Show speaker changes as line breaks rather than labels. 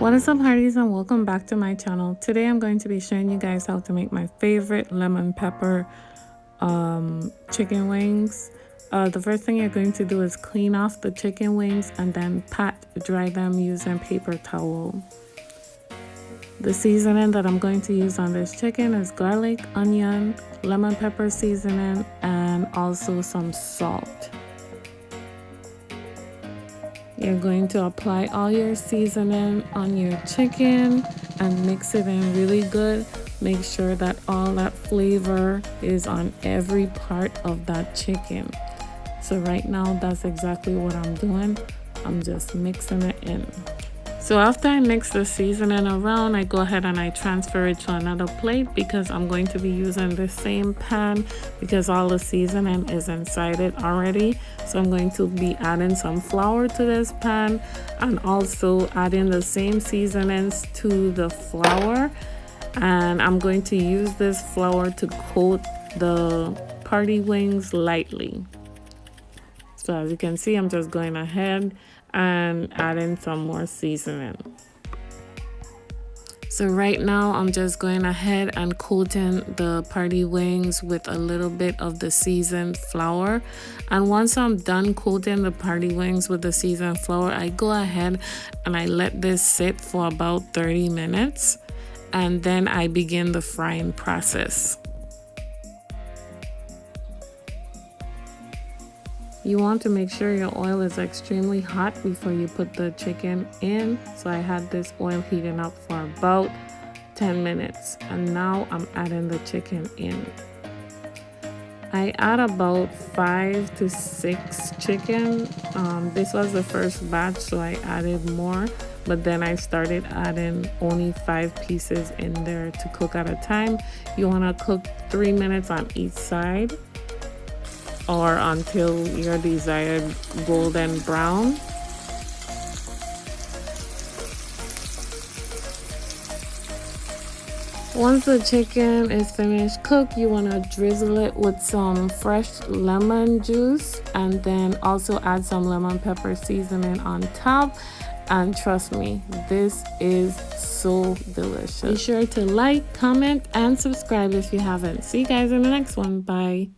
What is up, hearties, and welcome back to my channel. Today I'm going to be showing you guys how to make my favorite lemon pepper chicken wings. The first thing you're going to do is clean off the chicken wings and then pat dry them using paper towel. The seasoning that I'm going to use on this chicken is garlic, onion, lemon pepper seasoning, and also some salt. You're going to apply all your seasoning on your chicken and mix it in really good. Make sure that all that flavor is on every part of that chicken. So right now, that's exactly what I'm doing. I'm just mixing it in. So after I mix the seasoning around, I go ahead and I transfer it to another plate because I'm going to be using the same pan because all the seasoning is inside it already. So I'm going to be adding some flour to this pan and also adding the same seasonings to the flour. And I'm going to use this flour to coat the party wings lightly. So as you can see, I'm just going ahead and adding some more seasoning. So right now I'm just going ahead and coating the party wings with a little bit of the seasoned flour. And once I'm done coating the party wings with the seasoned flour, I go ahead and I let this sit for about 30 minutes and then I begin the frying process. You want to make sure your oil is extremely hot before you put the chicken in. So I had this oil heating up for about 10 minutes and now I'm adding the chicken in. I add about 5 to 6 chicken. This was the first batch, so I added more, but then I started adding only 5 pieces in there to cook at a time. You want to cook 3 minutes on each side, or until your desired golden brown. Once the chicken is finished cooked, you want to drizzle it with some fresh lemon juice and then also add some lemon pepper seasoning on top. And trust me, this is so delicious. Be sure to like, comment, and subscribe if you haven't. See you guys in the next one. Bye.